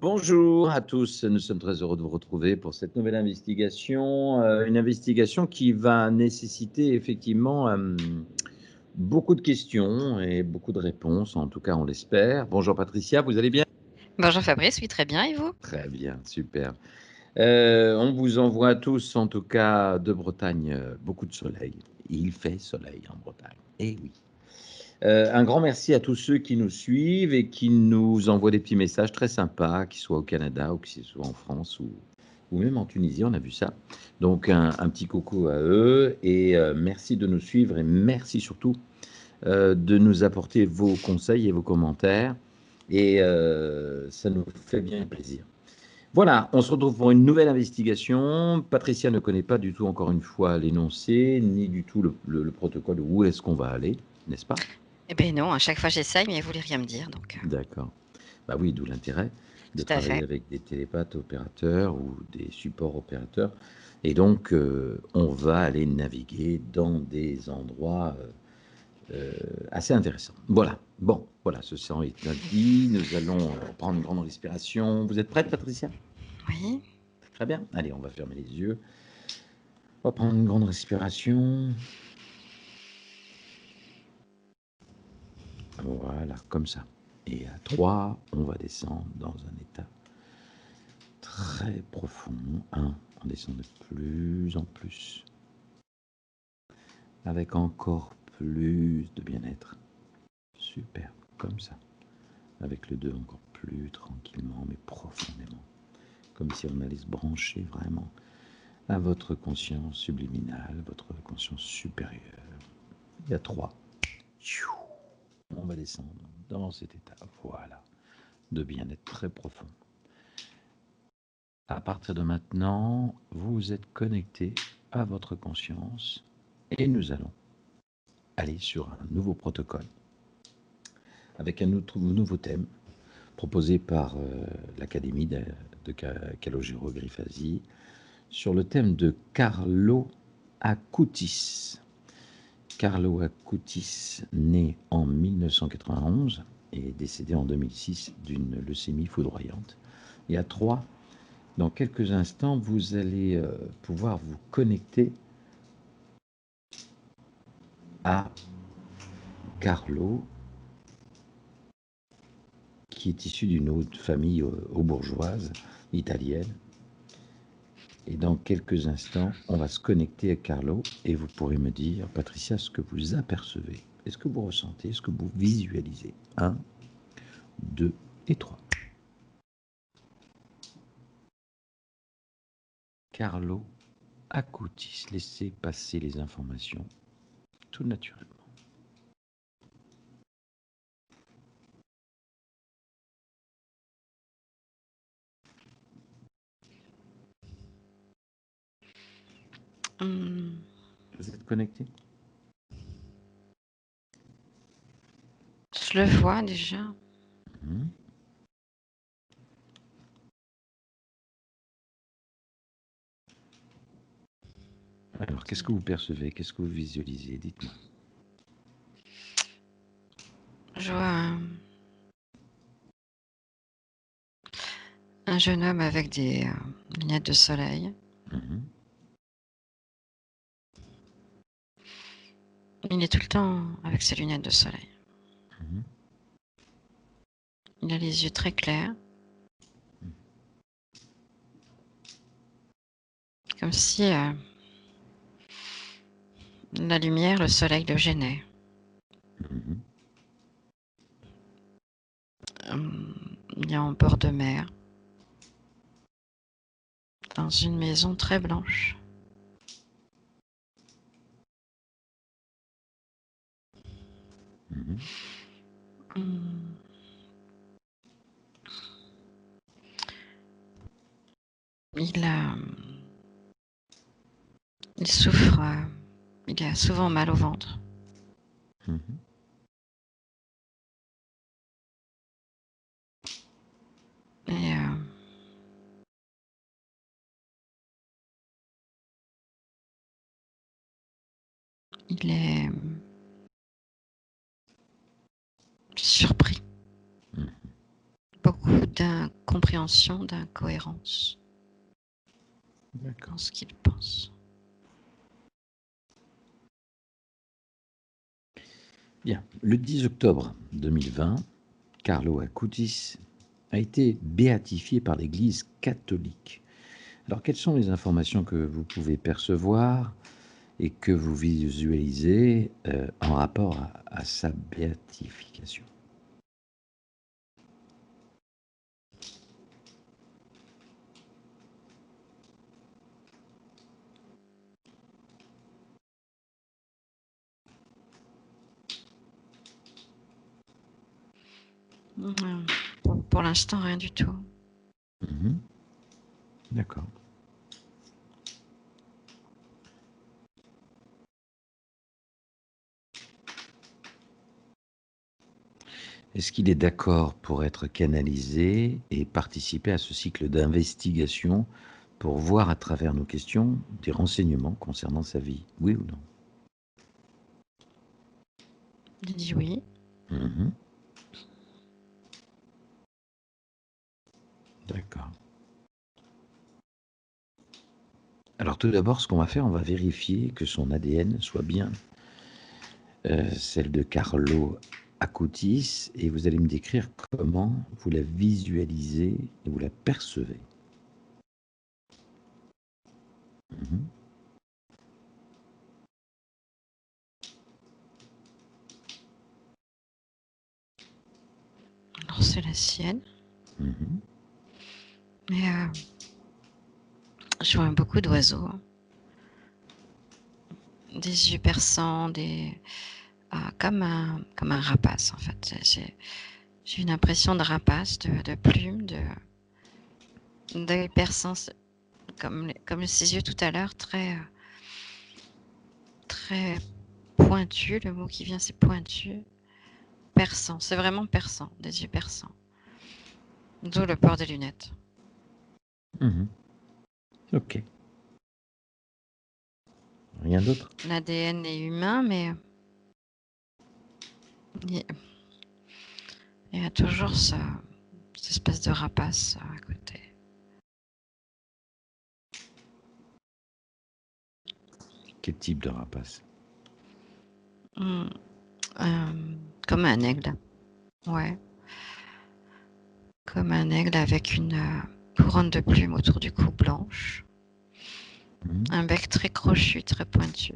Bonjour à tous, nous sommes très heureux de vous retrouver pour cette nouvelle investigation, une investigation qui va nécessiter effectivement, beaucoup de questions et beaucoup de réponses, en tout cas on l'espère. Bonjour Patricia, vous allez bien? Bonjour Fabrice, oui très bien et vous? Très bien, super. On vous envoie tous en tout cas de Bretagne, beaucoup de soleil. Il fait soleil en Bretagne, eh oui. Un grand merci à tous ceux qui nous suivent et qui nous envoient des petits messages très sympas, qu'ils soient au Canada ou qu'ils soient en France ou même en Tunisie, on a vu ça. Donc un petit coucou à eux et merci de nous suivre et merci surtout, de nous apporter vos conseils et vos commentaires et ça nous fait bien plaisir. Voilà, on se retrouve pour une nouvelle investigation. Patricia ne connaît pas du tout, encore une fois, l'énoncé, ni du tout le protocole, où est-ce qu'on va aller, n'est-ce pas? Eh beh non, à chaque fois j'essaye mais vous voulez rien me dire donc D'accord. Bah oui, d'où l'intérêt de tout à travailler fait. avec des télépathes opérateurs ou des supports opérateurs et donc on va aller naviguer dans des endroits, assez intéressants. Voilà. Bon, voilà, ceci étant dit, nous allons, prendre une grande respiration. Vous êtes prête, Patricia? Oui. Très bien. Allez, on va fermer les yeux. On va prendre une grande respiration. Voilà, comme ça. Et à 3, on va descendre dans un état très profond. 1, on descend de plus en plus, avec encore plus de bien-être. Super, comme ça. Avec le 2, encore plus tranquillement, mais profondément. Comme si on allait se brancher vraiment à votre conscience subliminale, votre conscience supérieure. Et à 3, on va descendre dans cet état, voilà, de bien-être très profond. À partir de maintenant, vous êtes connecté à votre conscience et nous allons aller sur un nouveau protocole avec un nouveau thème proposé par l'Académie de Calogero Griffasi sur le thème de Carlo Acutis. Carlo Acutis, né en 1991 et décédé en 2006 d'une leucémie foudroyante. Et à 3, dans quelques instants, vous allez pouvoir vous connecter à Carlo, qui est issu d'une autre famille bourgeoise italienne. Et dans quelques instants, on va se connecter à Carlo et vous pourrez me dire, Patricia, ce que vous apercevez. Est-ce que vous ressentez? Est-ce que vous visualisez? 1, 2 et 3. Carlo Acutis, laissez passer les informations tout naturellement. Mmh, Vous êtes connecté? je le vois déjà. Mmh. Alors, qu'est-ce que vous percevez? Qu'est-ce que vous visualisez? Dites-moi. Je vois un jeune homme avec des, lunettes de soleil. Mmh. Il est tout le temps avec ses lunettes de soleil. Mmh. Il a les yeux très clairs, comme si, la lumière, le soleil le gênait. Mmh. Il est en bord de mer, dans une maison très blanche. Mmh. Mmh, il a, il souffre, il a souvent mal au ventre Mmh. et il est surpris. Mmh. Beaucoup d'incompréhension, d'incohérence D'accord. dans ce qu'il pense. Bien. Le 10 octobre 2020, Carlo Acutis a été béatifié par l'Église catholique. Alors, quelles sont les informations que vous pouvez percevoir et que vous visualisez en rapport à sa béatification? Pour l'instant, rien du tout. Mhm. D'accord. Est-ce qu'il est d'accord pour être canalisé et participer à ce cycle d'investigation pour voir à travers nos questions des renseignements concernant sa vie? Oui ou non? Il dit oui. Mhm. D'accord. Alors tout d'abord, ce qu'on va faire, on va vérifier que son ADN soit bien celle de Carlo Acutis, et vous allez me décrire comment vous la visualisez et vous la percevez. Mhm. Alors, c'est la sienne. Mhm. Mais je vois beaucoup d'oiseaux. Des yeux perçants, comme un rapace, en fait. J'ai une impression de rapace, de plumes, d'œil perçant, comme ses yeux tout à l'heure, très pointu. Le mot qui vient, c'est pointu. Perçant, c'est vraiment perçant, des yeux perçants. D'où le port des lunettes. Mhm. Ok. Rien d'autre? L'ADN est humain, mais il y a toujours cette espèce de rapace à côté. Quel type de rapace? Comme un aigle, ouais. Comme un aigle avec une couronne de plumes autour du cou blanche. Mhm. Un bec très crochu, très pointu.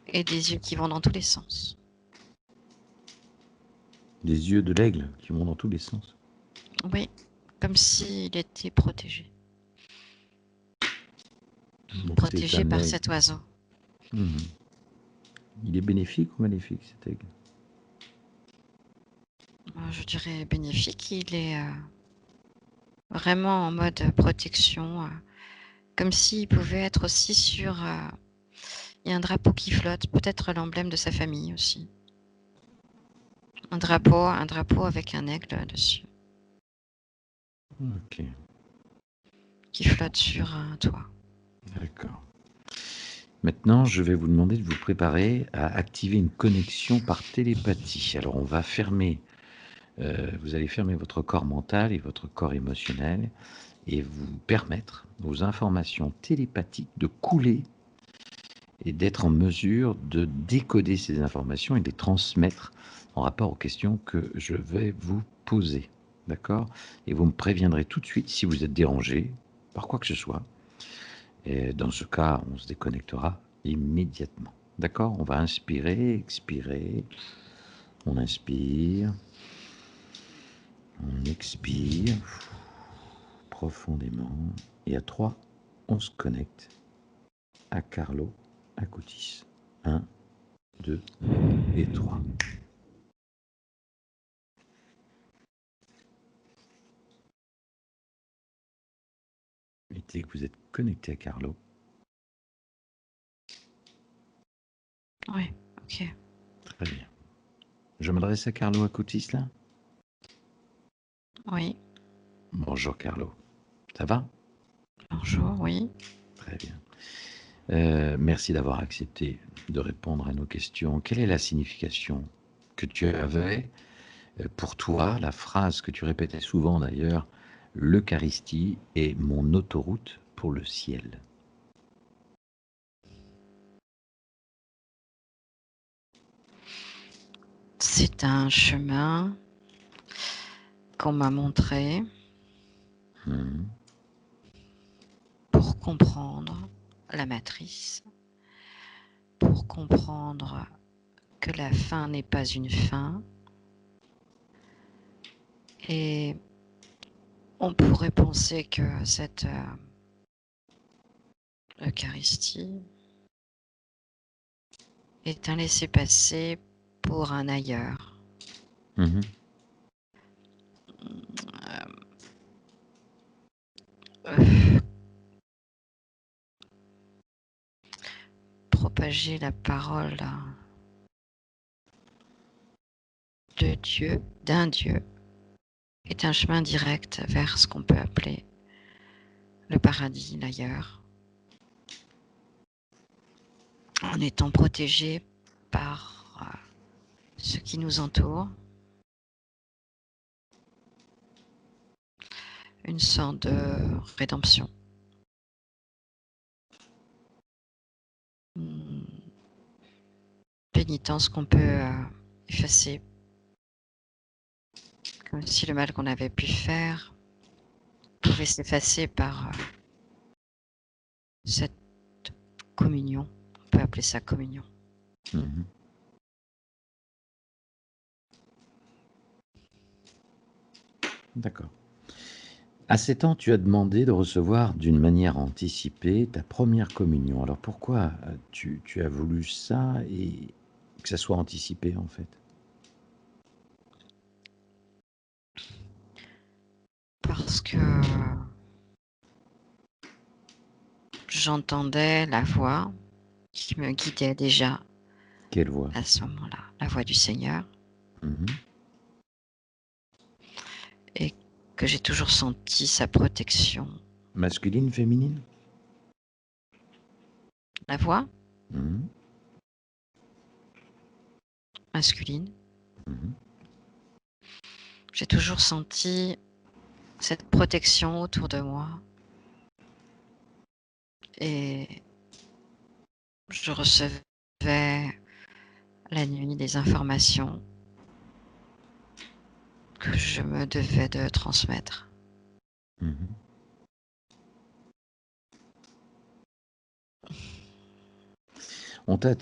Et des yeux qui vont dans tous les sens. Des yeux de l'aigle qui vont dans tous les sens. Oui, comme s'il était protégé. Donc c'est Protégé un par aigle. cet oiseau. Mhm. Il est bénéfique ou maléfique, cet aigle? Je dirais bénéfique. Il est vraiment en mode protection. Comme s'il pouvait être aussi sur... il y a un drapeau qui flotte, peut-être l'emblème de sa famille aussi. Un drapeau avec un aigle dessus, Ok, qui flotte sur un toit. d'accord. Maintenant, je vais vous demander de vous préparer à activer une connexion par télépathie. Alors, on va fermer, vous allez fermer votre corps mental et votre corps émotionnel et vous permettre aux informations télépathiques de couler et d'être en mesure de décoder ces informations et de les transmettre en rapport aux questions que je vais vous poser. D'accord? Et vous me préviendrez tout de suite si vous êtes dérangé par quoi que ce soit. Et dans ce cas, on se déconnectera immédiatement. D'accord? On va inspirer, expirer. On inspire. On expire profondément. Et à 3, on se connecte à Carlo Acutis. 1, 2 et 3. Et dès que vous êtes connecté à Carlo, Oui, ok. très bien. Je m'adresse à Carlo Acutis là. Oui, Bonjour Carlo. Ça va? bonjour, oui. Très bien. Merci d'avoir accepté de répondre à nos questions. Quelle est la signification que tu avais Pour toi, la phrase que tu répétais souvent d'ailleurs, l'Eucharistie est mon autoroute pour le ciel. C'est un chemin qu'on m'a montré Mhm. pour comprendre la matrice, pour comprendre que la fin n'est pas une fin. Et on pourrait penser que cette Eucharistie est un laissez-passer pour un ailleurs. Mhm. Euh, propager la parole de Dieu, d'un Dieu, est un chemin direct vers ce qu'on peut appeler le paradis, l'ailleurs, en étant protégé par ce qui nous entoure, une sorte de rédemption. Une pénitence qu'on peut effacer, comme si le mal qu'on avait pu faire pouvait s'effacer par cette communion. On peut appeler ça communion. Mhm. D'accord. À 7 ans, tu as demandé de recevoir d'une manière anticipée ta première communion. Alors pourquoi tu as voulu ça et que ça soit anticipé en fait? Parce que j'entendais la voix qui me guidait déjà Quelle voix? à ce moment-là, la voix du Seigneur, Mhm. et que j'ai toujours senti sa protection. Masculine, féminine? La voix Mhm. masculine, Mhm. j'ai toujours senti cette protection autour de moi, et je recevais la nuit des informations que je me devais de transmettre. Mhm. On t'a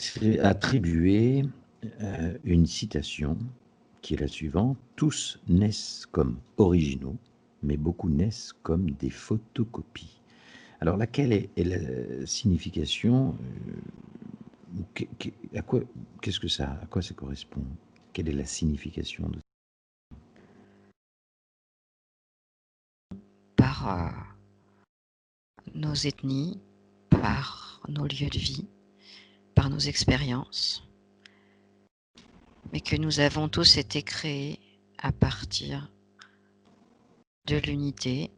attribué une citation qui est la suivante: tous naissent comme originaux, mais beaucoup naissent comme des photocopies. Alors laquelle est la signification à quoi, qu'est-ce que ça, à quoi ça correspond? Quelle est la signification de Par nos ethnies, par nos lieux de vie, par nos expériences, mais que nous avons tous été créés à partir de l'unité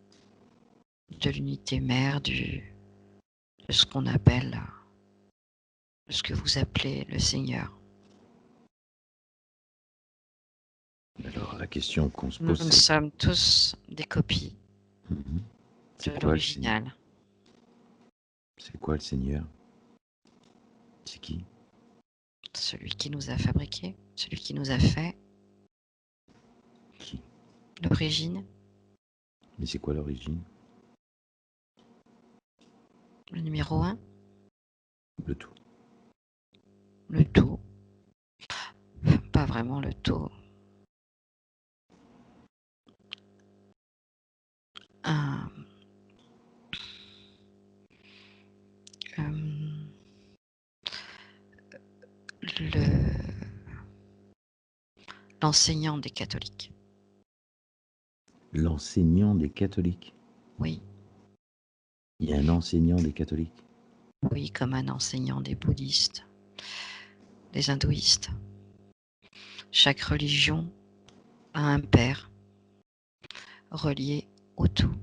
mère, de ce qu'on appelle, de ce que vous appelez le Seigneur. Alors la question qu'on se Nous pose, c'est sommes tous des copies Mhm. de C'est quoi le Seigneur? l'original. C'est quoi le Seigneur? C'est qui? Celui qui nous a fabriqués, celui qui nous a fait, Qui? l'origine, Mais c'est quoi l'origine? le numéro 1, Le tout. le tout, pas vraiment le tout, un, l'enseignant des catholiques. L'enseignant des catholiques. Oui, Il y a un enseignant des catholiques. oui, comme un enseignant des bouddhistes, des hindouistes. Chaque religion a un père relié au tout.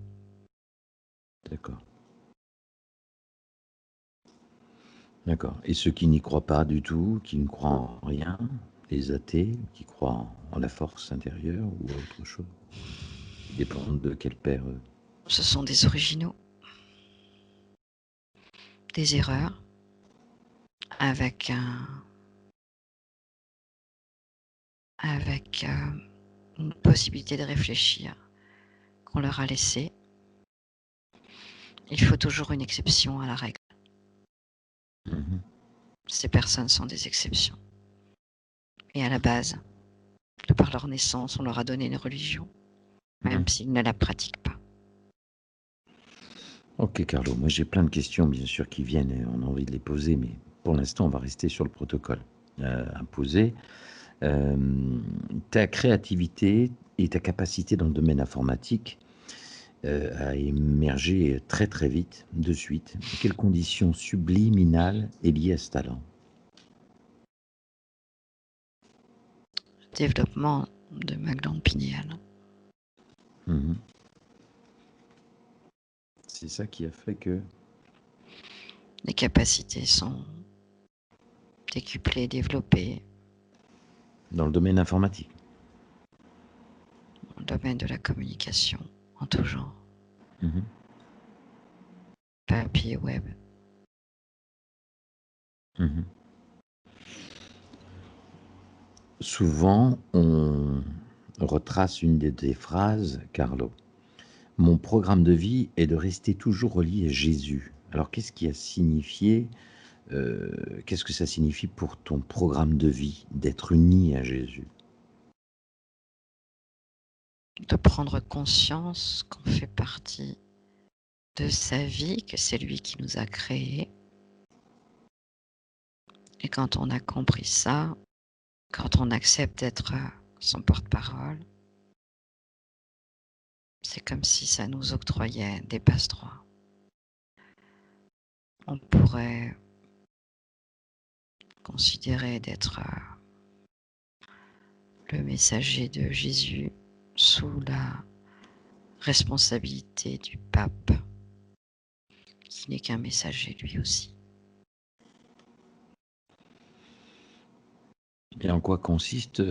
D'accord. D'accord. Et ceux qui n'y croient pas du tout, qui ne croient en rien, les athées qui croient en la force intérieure ou à autre chose? Ils dépendent de quel père, eux? Ce sont des originaux, des erreurs, avec une possibilité de réfléchir qu'on leur a laissée. Il faut toujours une exception à la règle. Mmh. Ces personnes sont des exceptions. Et à la base, de par leur naissance, on leur a donné une religion, même Mmh. s'ils ne la pratiquent pas. OK, Carlo, moi j'ai plein de questions bien sûr qui viennent et on a envie de les poser, mais pour l'instant on va rester sur le protocole, imposé. Ta créativité et ta capacité dans le domaine informatique, a émergé très, très vite, de suite. Quelle condition subliminale est liée à ce talent? Développement de ma glande pinéale. Mmh. C'est ça qui a fait que Les capacités sont décuplées, développées dans le domaine informatique? dans le domaine de la communication en tout genre, Mmh. papier, web. Mmh. Souvent, on retrace une de tes phrases, Carlo. Mon programme de vie est de rester toujours relié à Jésus. Alors qu'est-ce que ça signifie pour ton programme de vie d'être uni à Jésus? De prendre conscience qu'on fait partie de sa vie, que c'est lui qui nous a créés. Et quand on a compris ça, quand on accepte d'être son porte-parole, c'est comme si ça nous octroyait des passe-droits. On pourrait considérer d'être le messager de Jésus sous la responsabilité du pape, qui n'est qu'un messager lui aussi. Et en quoi consiste,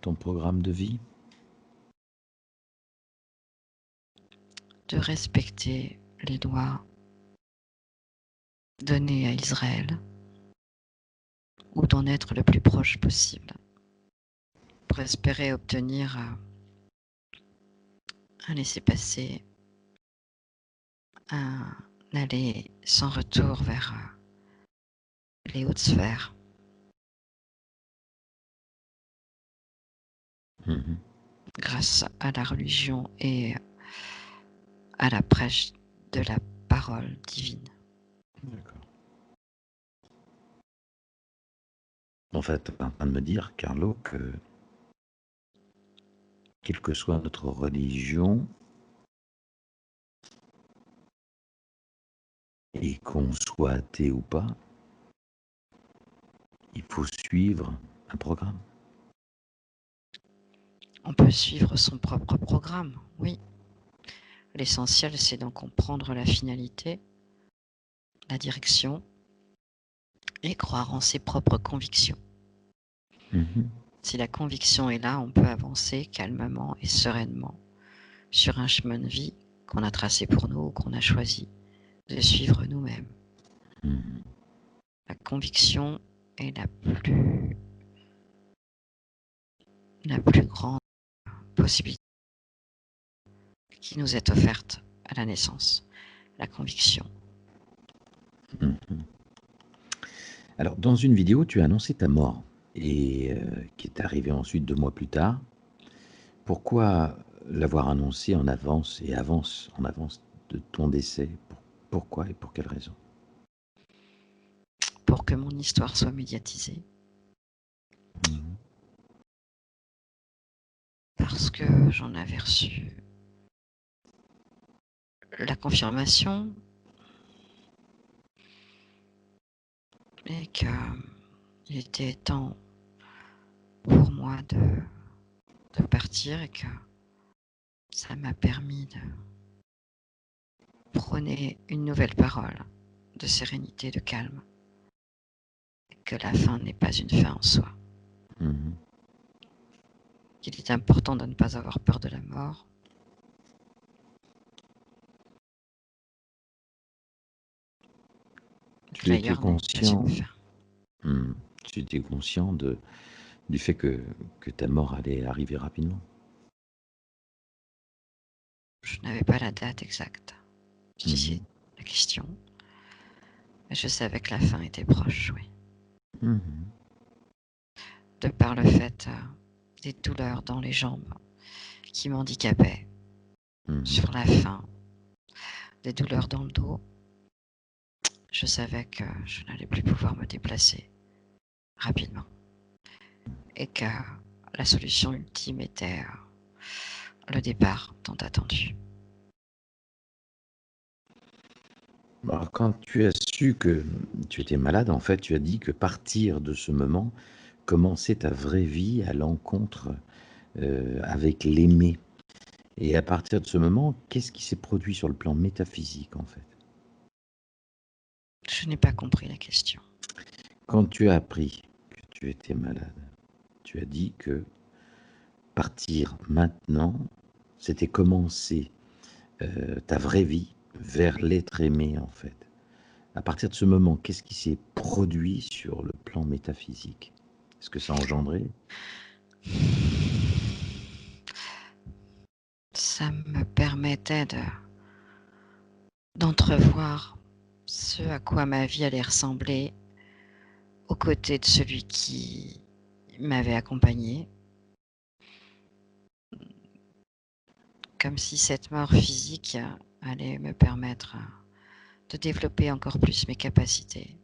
ton programme de vie? De respecter les lois données à Israël, ou d'en être le plus proche possible, pour espérer obtenir un laissez-passer, un aller sans retour vers les hautes sphères. Mmh. Grâce à la religion et à la prêche de la parole divine. D'accord. En fait, tu es en train de me dire, Carlo, que quelle que soit notre religion et qu'on soit athée ou pas, il faut suivre un programme. On peut suivre son propre programme, oui. L'essentiel, c'est d'en comprendre la finalité, la direction, et croire en ses propres convictions. Mmh. Si la conviction est là, on peut avancer calmement et sereinement sur un chemin de vie qu'on a tracé pour nous ou qu'on a choisi de suivre nous-mêmes. Mmh. La conviction est la plus grande possibilité qui nous est offerte à la naissance. La conviction. Mmh. Alors, dans une vidéo, tu as annoncé ta mort et qui est arrivée ensuite 2 mois plus tard. Pourquoi l'avoir annoncé en avance de ton décès? Pourquoi et pour quelle raison? Pour que mon histoire soit médiatisée. Mmh. Parce que j'en avais reçu la confirmation et qu'il était temps pour moi de partir et que ça m'a permis de prôner une nouvelle parole de sérénité, de calme, et que la fin n'est pas une fin en soi. Mhm. qu'il est important de ne pas avoir peur de la mort. Que Tu étais l'ailleurs n'est pas une conscient, fin. hmm, tu étais conscient du fait que ta mort allait arriver rapidement. Je n'avais pas la date exacte, si c'est Mhm. la question. Mais je savais que la fin était proche, oui. Mhm. De par le fait des douleurs dans les jambes qui m'handicapaient Mhm. sur la fin, des douleurs dans le dos, je savais que je n'allais plus pouvoir me déplacer rapidement et que la solution ultime était le départ tant attendu. Alors, quand tu as su que tu étais malade, en fait, tu as dit que partir de ce moment commençait ta vraie vie à l'encontre avec l'aimé. Et à partir de ce moment, qu'est-ce qui s'est produit sur le plan métaphysique, en fait? Je n'ai pas compris la question. Quand tu as appris que tu étais malade, tu as dit que partir maintenant, c'était commencer ta vraie vie vers l'être aimé, en fait. À partir de ce moment, qu'est-ce qui s'est produit sur le plan métaphysique? Est-ce que ça a engendré? Ça me permettait d'entrevoir ce à quoi ma vie allait ressembler aux côtés de celui qui m'avait accompagné, comme si cette mort physique allait me permettre de développer encore plus mes capacités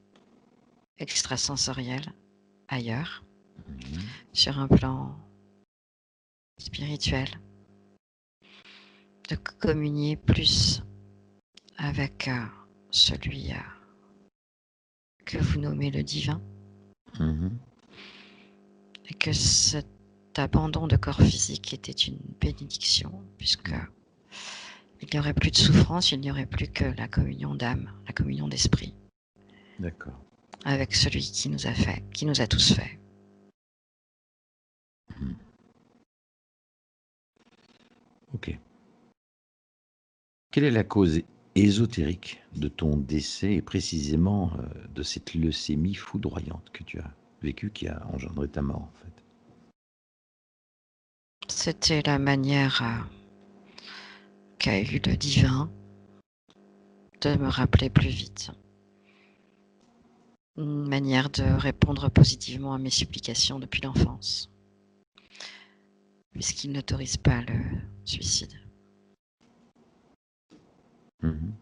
extrasensorielles ailleurs, Mhm. sur un plan spirituel, de communier plus avec celui que vous nommez le divin, Mhm. et que cet abandon de corps physique était une bénédiction, puisque il n'y aurait plus de souffrance, il n'y aurait plus que la communion d'âme, la communion d'esprit, D'accord. avec celui qui nous a fait, qui nous a tous fait. Mhm. Ok. Quelle est la cause ésotérique de ton décès et précisément de cette leucémie foudroyante que tu as vécue qui a engendré ta mort, en fait? C'était la manière qu'a eu le divin de me rappeler plus vite. Une manière de répondre positivement à mes supplications depuis l'enfance, puisqu'il n'autorise pas le suicide. Mhm.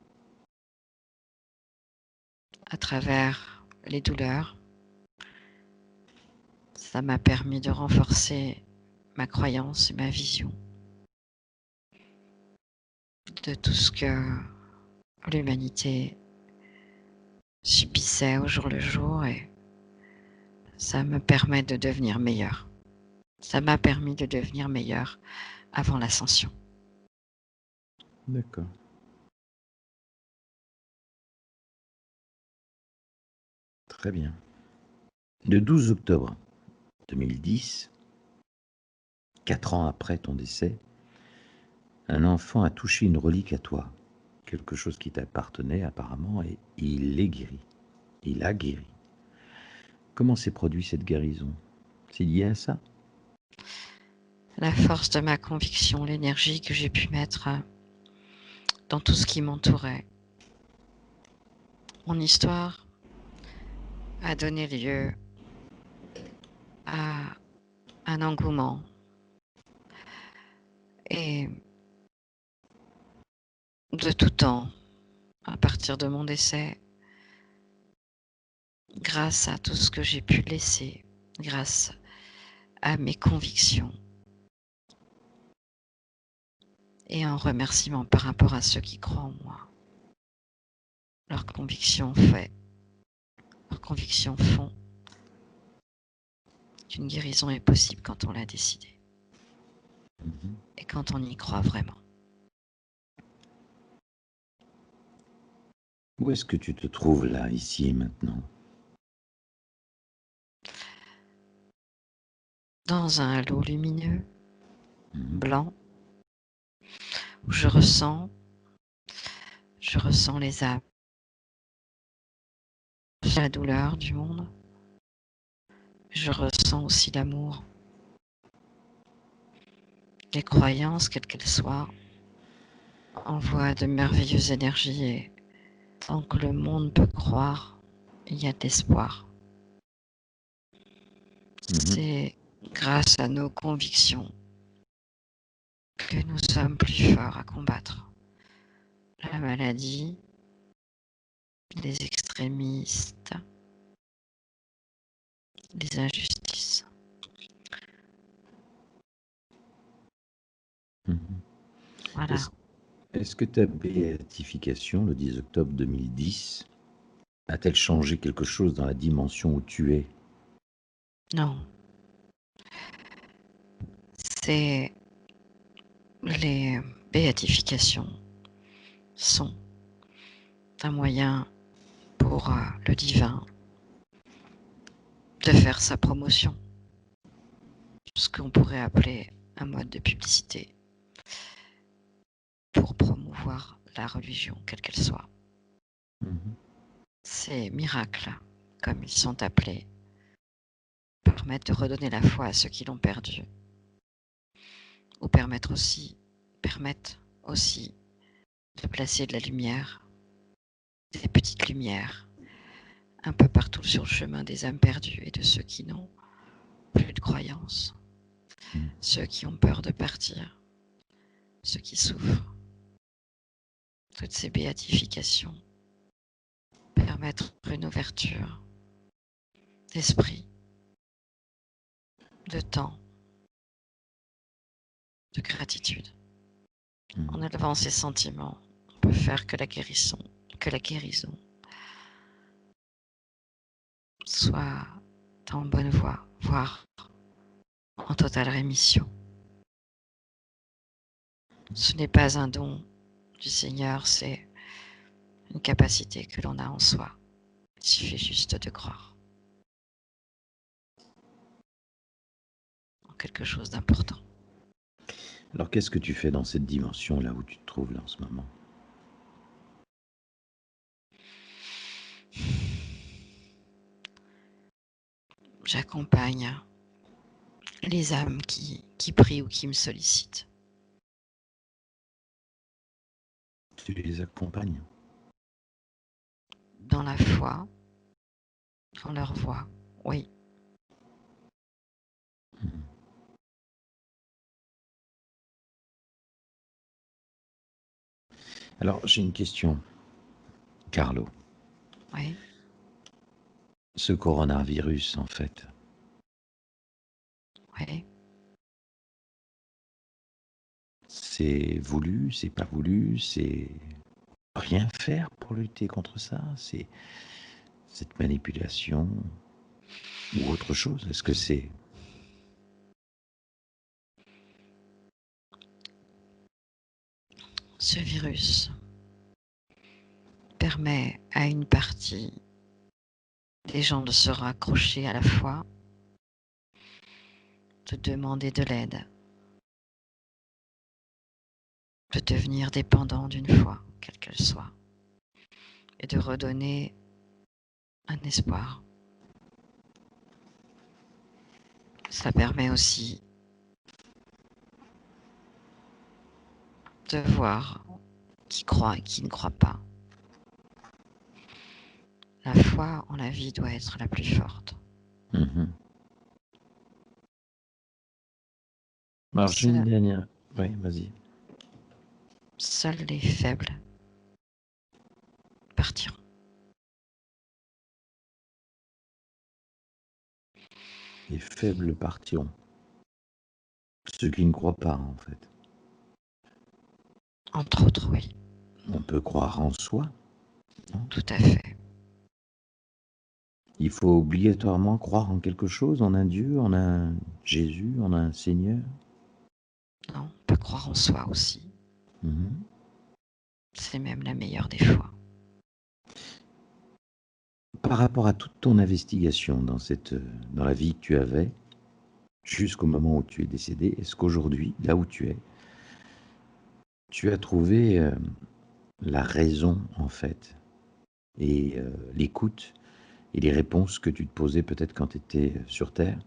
À travers les douleurs, ça m'a permis de renforcer ma croyance et ma vision de tout ce que l'humanité subissait au jour le jour, et ça me permet de devenir meilleur. Ça m'a permis de devenir meilleur avant l'ascension. D'accord. Très bien. Le 12 octobre 2010, 4 ans après ton décès, un enfant a touché une relique à toi, quelque chose qui t'appartenait apparemment, et il est guéri. Il a guéri. Comment s'est produite cette guérison? C'est lié à ça? La force de ma conviction, l'énergie que j'ai pu mettre dans tout ce qui m'entourait. Mon histoire a donné lieu à un engouement, et de tout temps, à partir de mon décès, grâce à tout ce que j'ai pu laisser, grâce à mes convictions, et un remerciement par rapport à ceux qui croient en moi. Leurs convictions font qu'une guérison est possible quand on l'a décidé Mhm. et quand on y croit vraiment. Où est-ce que tu te trouves là, ici et maintenant? dans un halo lumineux, Mhm. blanc, où je ressens les âmes, la douleur du monde. Je ressens aussi l'amour, les croyances, quelles qu'elles soient, envoient de merveilleuses énergies et tant que le monde peut croire, il y a de l'espoir. Mhm. C'est grâce à nos convictions que nous sommes plus forts à combattre la maladie, les extrémistes, les injustices. Mhm. Voilà. Est-ce que ta béatification, le 10 octobre 2010, a-t-elle changé quelque chose dans la dimension où tu es? Non, c'est les béatifications sont un moyen pour le divin de faire sa promotion, ce qu'on pourrait appeler un mode de publicité pour promouvoir la religion, quelle qu'elle soit. Mhm. Ces miracles, comme ils sont appelés, permettent de redonner la foi à ceux qui l'ont perdue, ou permettent aussi de placer de la lumière, des petites lumières, un peu partout sur le chemin des âmes perdues et de ceux qui n'ont plus de croyance, Mhm. ceux qui ont peur de partir, ceux qui souffrent. Toutes ces béatifications permettent une ouverture d'esprit, de temps, de gratitude. En Mhm. élevant ces sentiments, on peut faire que la guérison soit en bonne voie, voire en totale rémission. Ce n'est pas un don du Seigneur, c'est une capacité que l'on a en soi. Il suffit juste de croire en quelque chose d'important. Alors, qu'est-ce que tu fais dans cette dimension, là où tu te trouves là en ce moment? J'accompagne les âmes qui prient ou qui me sollicitent. Tu les accompagnes? Dans la foi, dans leur voix, oui. Mhm. Alors, j'ai une question, Carlo. Oui. Ce coronavirus, en fait, Oui. c'est voulu, c'est pas voulu, c'est rien faire pour lutter contre ça? C'est cette manipulation ou autre chose? Est-ce que c'est... Ce virus permet à une partie des gens de se raccrocher à la foi, de demander de l'aide, de devenir dépendant d'une foi, quelle qu'elle soit, et de redonner un espoir. Ça permet aussi de voir qui croit et qui ne croit pas. La foi en la vie doit être la plus forte. Mhm. Alors, j'ai une dernière... Oui, vas-y. Seuls les faibles partiront. Les faibles partiront. Ceux qui ne croient pas, en fait. Entre autres, oui, On peut croire en soi, non? tout à fait. Il faut obligatoirement croire en quelque chose, en un Dieu, en un Jésus, en un Seigneur. Non, on peut croire en soi aussi. Mhm. C'est même la meilleure des fois. Par rapport à toute ton investigation dans la vie que tu avais, jusqu'au moment où tu es décédé. Est-ce qu'aujourd'hui, là où tu as trouvé la raison, en fait, et l'écoute et les réponses que tu te posais peut-être quand tu étais sur Terre?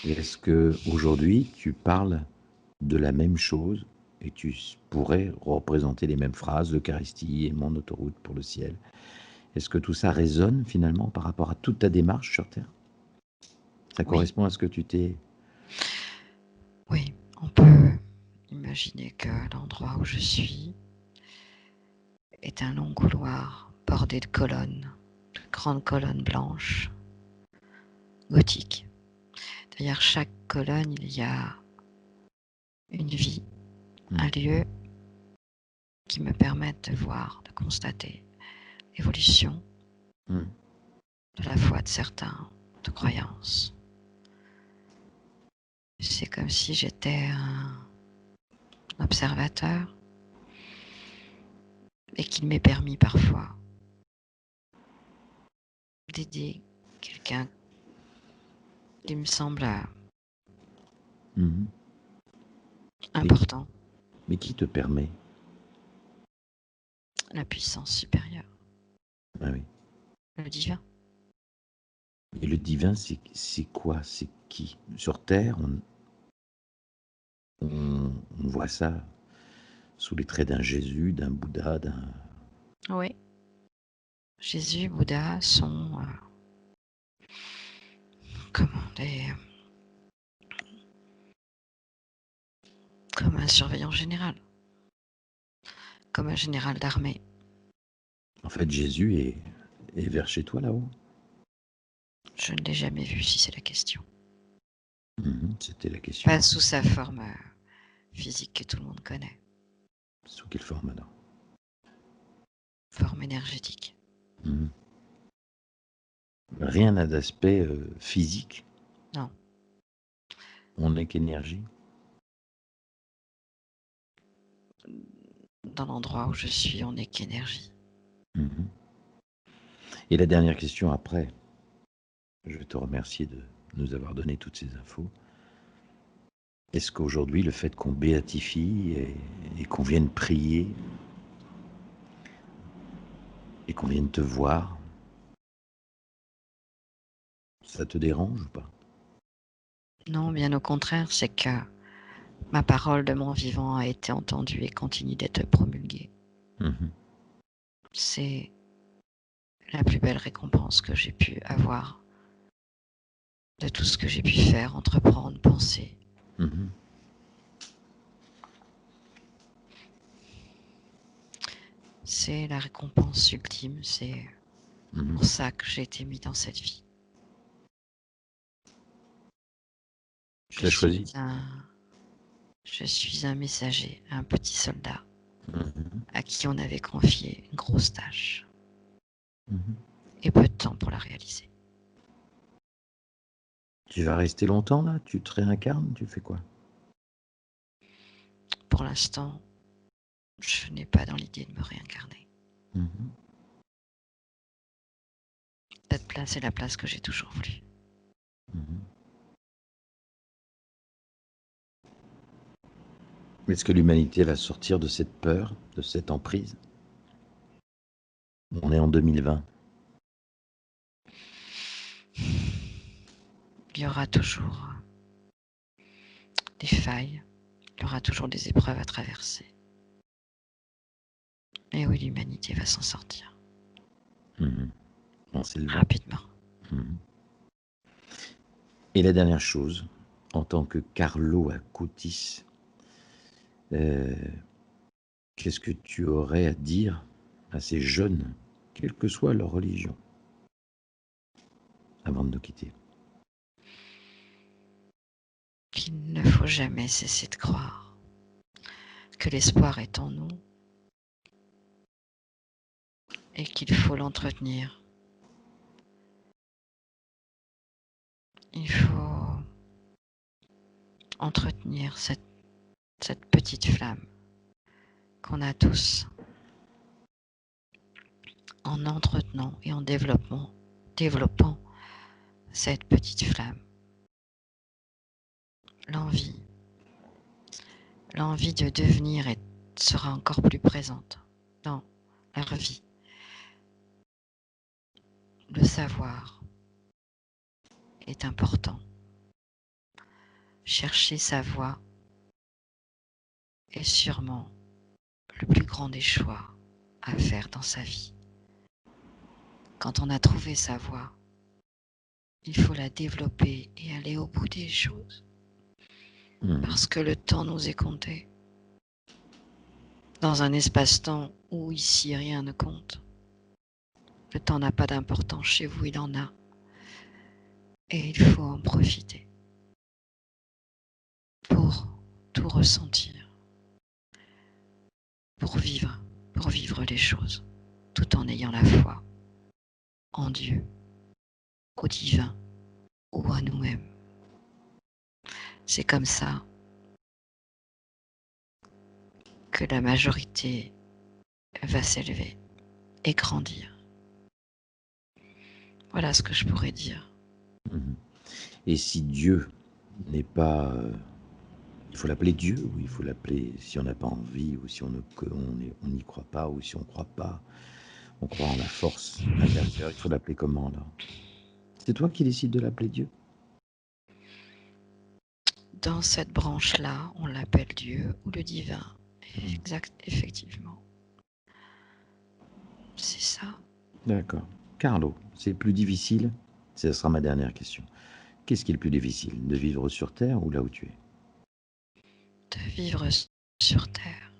Et est-ce qu'aujourd'hui, tu parles de la même chose et tu pourrais représenter les mêmes phrases, l'Eucharistie et mon autoroute pour le ciel? Est-ce que tout ça résonne finalement par rapport à toute ta démarche sur Terre? Ça Oui, correspond à ce que tu t'es... oui, on peut imaginer que l'endroit où je suis est un long couloir bordé de colonnes, de grandes colonnes blanches, gothiques. Derrière chaque colonne, il y a une vie, un lieu qui me permettent de voir, de constater l'évolution Mm. de la foi de certains, de croyances. C'est comme si j'étais un observateur et qu'il m'est permis parfois d'aider quelqu'un qui me semble Mhm. important, Mais qui te permet? la puissance supérieure, Ah oui. le divin. Et le divin, c'est quoi? C'est qui? Sur Terre, on voit ça sous les traits d'un Jésus, d'un Bouddha, d'un... Oui, Jésus, Bouddha sont comment comme un surveillant général, comme un général d'armée. En fait, Jésus est vers chez toi là-haut. Je ne l'ai jamais vu si c'est la question. Mhm. C'était la question. Pas sous sa forme physique que tout le monde connaît, Sous quelle forme alors? forme énergétique. Mhm. Rien n'a d'aspect physique. Non, On n'est qu'énergie. dans l'endroit où je suis, on n'est qu'énergie. Mhm. Et la dernière question après, je vais te remercier de nous avoir donné toutes ces infos. Est-ce qu'aujourd'hui, le fait qu'on béatifie et qu'on vienne prier et qu'on vienne te voir, ça te dérange ou pas? Non, bien au contraire, c'est que ma parole de mon vivant a été entendue et continue d'être promulguée. Mhm. C'est la plus belle récompense que j'ai pu avoir de tout ce que j'ai pu faire, entreprendre, penser. Mhm. C'est la récompense ultime, c'est Mhm. pour ça que j'ai été mis dans cette vie. Tu Je l'as suis choisi? je suis un messager, un petit soldat Mhm. à qui on avait confié une grosse tâche Mhm. et peu de temps pour la réaliser. Tu vas rester longtemps là? Tu te réincarnes? Tu fais quoi? Pour l'instant, je n'ai pas dans l'idée de me réincarner. Mhm. Cette place est la place que j'ai toujours voulu. Mhm. Est-ce que l'humanité va sortir de cette peur, de cette emprise? On est en 2020. Il y aura toujours des failles, il y aura toujours des épreuves à traverser. Et oui, l'humanité va s'en sortir Mhm. Bon, c'est le vent. rapidement. Mhm. Et la dernière chose, en tant que Carlo Acutis, euh, qu'est-ce que tu aurais à dire à ces jeunes, quelle que soit leur religion, avant de nous quitter? Qu'il ne faut jamais cesser de croire, que l'espoir est en nous et qu'il faut l'entretenir. Il faut entretenir cette petite flamme qu'on a tous en entretenant et en développant cette petite flamme. l'envie, l'envie de devenir sera encore plus présente dans leur vie. Le savoir est important. Chercher sa voie est sûrement le plus grand des choix à faire dans sa vie. Quand on a trouvé sa voie, il faut la développer et aller au bout des choses. Parce que le temps nous est compté. Dans un espace-temps où ici rien ne compte. Le temps n'a pas d'importance, chez vous il en a. Et il faut en profiter pour tout ressentir, pour vivre les choses, tout en ayant la foi en Dieu, au divin ou à nous-mêmes. C'est comme ça que la majorité va s'élever et grandir. Voilà ce que je pourrais dire. Et si Dieu n'est pas... il faut l'appeler Dieu, ou il faut l'appeler, si on n'a pas envie, ou si on n'y croit pas, ou si on ne croit pas, on croit en la force intérieure, il faut l'appeler comment là? C'est toi qui décides de l'appeler Dieu? Dans cette branche-là, on l'appelle Dieu ou le divin. Effectivement. C'est ça. D'accord. Carlo, c'est plus difficile? Ce sera ma dernière question. Qu'est-ce qui est le plus difficile? De vivre sur Terre ou là où tu es? De vivre sur Terre.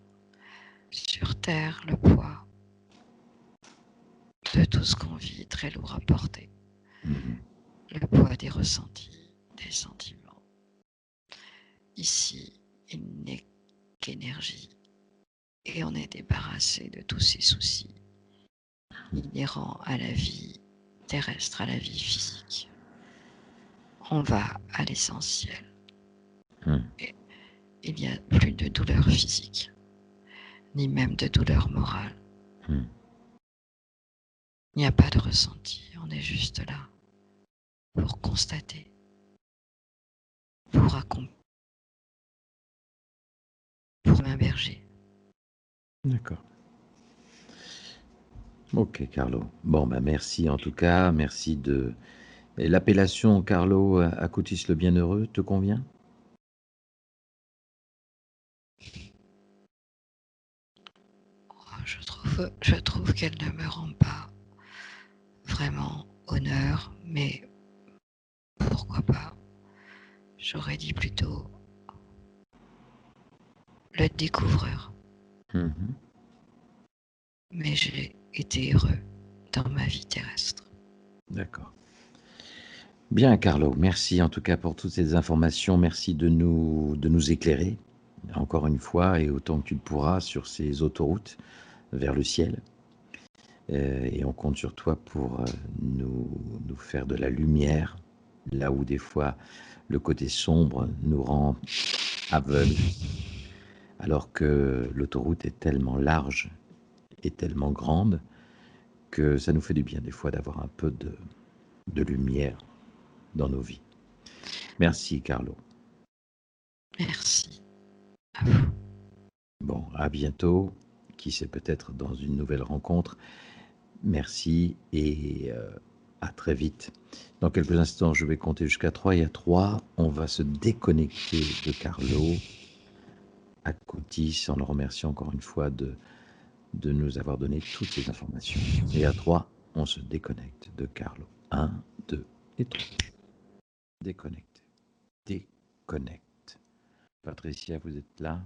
Sur Terre, le poids de tout ce qu'on vit est très lourd à porter. Le poids des ressentis, des sentiments. Ici, il n'est qu'énergie. Et on est débarrassé de tous ces soucis inhérents à la vie terrestre, à la vie physique. On va à l'essentiel. Et il n'y a plus de douleur physique, ni même de douleur morale. Il n'y a pas de ressenti, on est juste là pour constater, pour accompagner, pour m'immerger. D'accord. Ok, Carlo. Bon, bah merci en tout cas, merci de... Et l'appellation Carlo Acutis le Bienheureux te convient? Je trouve qu'elle ne me rend pas vraiment honneur, mais pourquoi pas? J'aurais dit plutôt le découvreur. Mais j'ai été heureux dans ma vie terrestre. D'accord. Bien, Carlo, merci en tout cas pour toutes ces informations. Merci de nous éclairer, encore une fois, et autant que tu le pourras, sur ces autoroutes vers le ciel. Et on compte sur toi pour nous faire de la lumière, là où des fois le côté sombre nous rend aveugles, alors que l'autoroute est tellement large et tellement grande que ça nous fait du bien des fois d'avoir un peu de lumière dans nos vies. Merci, Carlo. Merci à vous. Bon, à bientôt. Qui sait, peut-être dans une nouvelle rencontre. Merci et à très vite. Dans quelques instants, je vais compter jusqu'à 3 et à 3, on va se déconnecter de Carlo Acutis en le remerciant encore une fois de nous avoir donné toutes ces informations. Et à 3, on se déconnecte de Carlo. 1, 2 et 3. Déconnecte. Déconnecte. Patricia, vous êtes là?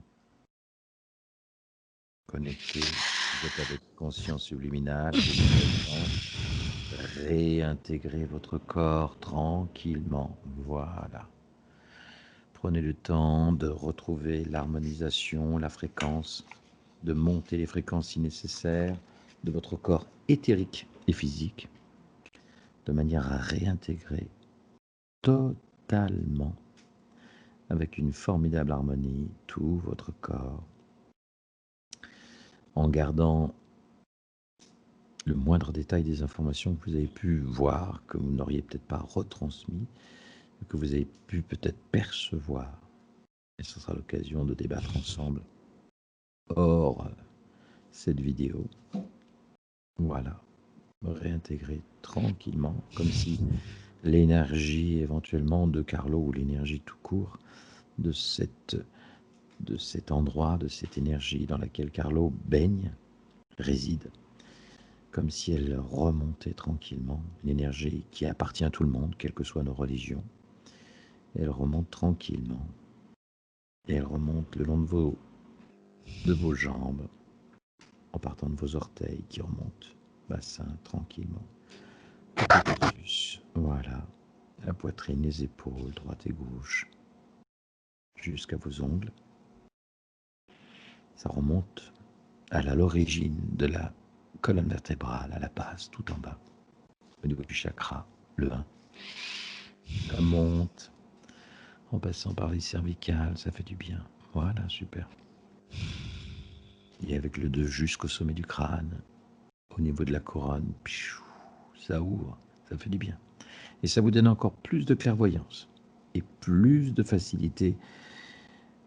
Connecté, vous êtes avec conscience subliminale, réintégrez votre corps tranquillement, voilà. Prenez le temps de retrouver l'harmonisation, la fréquence, de monter les fréquences si nécessaire, de votre corps éthérique et physique, de manière à réintégrer totalement, avec une formidable harmonie, tout votre corps, en gardant le moindre détail des informations que vous avez pu voir, que vous n'auriez peut-être pas retransmis, que vous avez pu peut-être percevoir. Et ce sera l'occasion de débattre ensemble hors cette vidéo. Voilà, réintégrer tranquillement, comme si l'énergie éventuellement de Carlo ou l'énergie tout court de cet endroit, de cette énergie dans laquelle Carlo baigne, réside, comme si elle remontait tranquillement, une énergie qui appartient à tout le monde, quelles que soient nos religions. Et elle remonte tranquillement, et elle remonte le long de vos jambes, en partant de vos orteils qui remontent, bassin tranquillement, voilà, la poitrine, les épaules, droite et gauche, jusqu'à vos ongles. Ça remonte à l'origine de la colonne vertébrale, à la base, tout en bas, au niveau du chakra, le 1. Ça monte, en passant par les cervicales, ça fait du bien. Voilà, super. Et avec le 2 jusqu'au sommet du crâne, au niveau de la couronne, ça ouvre, ça fait du bien. Et ça vous donne encore plus de clairvoyance et plus de facilité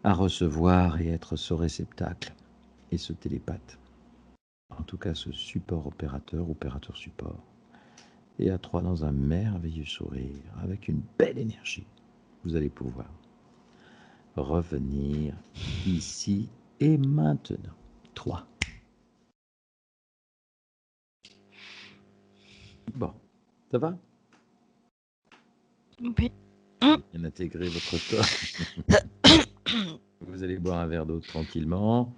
à recevoir et être ce réceptacle et ce télépathe. En tout cas, ce support opérateur support. Et à 3 dans un merveilleux sourire, avec une belle énergie, vous allez pouvoir revenir ici et maintenant. 3. Bon, ça va? Oui. Bien intégrer votre corps. Vous allez boire un verre d'eau tranquillement.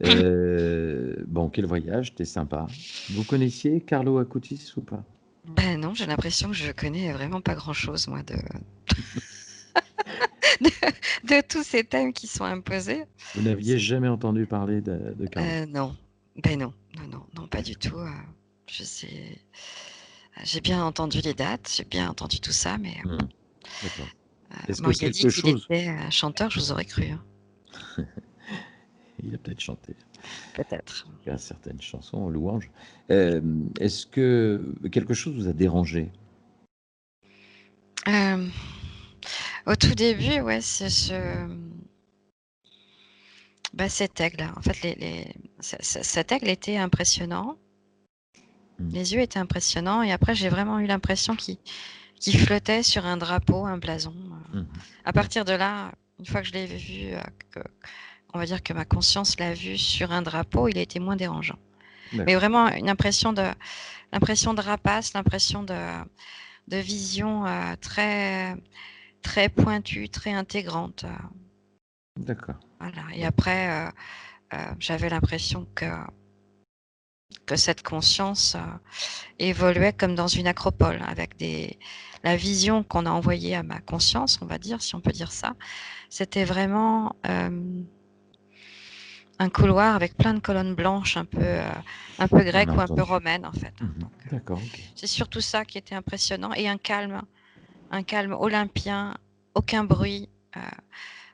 Bon, quel voyage, c'était sympa. Vous connaissiez Carlo Acutis ou pas? Ben non, j'ai l'impression que je connais vraiment pas grand-chose, moi, de de tous ces thèmes qui sont imposés. Vous n'aviez jamais entendu parler de Carlo? Non. Ben non, non, pas du tout. Je sais, j'ai bien entendu les dates, j'ai bien entendu tout ça, mais D'accord. Est-ce que m'auriez dit quelque qu'il chose... était chanteur, je vous aurais cru. Hein. Il a peut-être chanté. Peut-être. Il y a certaines chansons, louanges. Est-ce que quelque chose vous a dérangé? Au tout début, ouais, c'est cet aigle. En fait, cet aigle était impressionnant. Les yeux étaient impressionnants et après j'ai vraiment eu l'impression qu'il flottait sur un drapeau, un blason. À partir de là, une fois que je l'ai vu, on va dire que ma conscience l'a vu sur un drapeau, il a été moins dérangeant. Mais vraiment une impression de rapace, l'impression de vision très, très pointue, très intégrante. D'accord. Voilà. Et après, j'avais l'impression que cette conscience évoluait comme dans une acropole, avec la vision qu'on a envoyée à ma conscience, on va dire, si on peut dire ça. C'était vraiment un couloir avec plein de colonnes blanches, un peu grecques ou un peu romaines, en fait. D'accord, ok. C'est surtout ça qui était impressionnant, et un calme olympien, aucun bruit,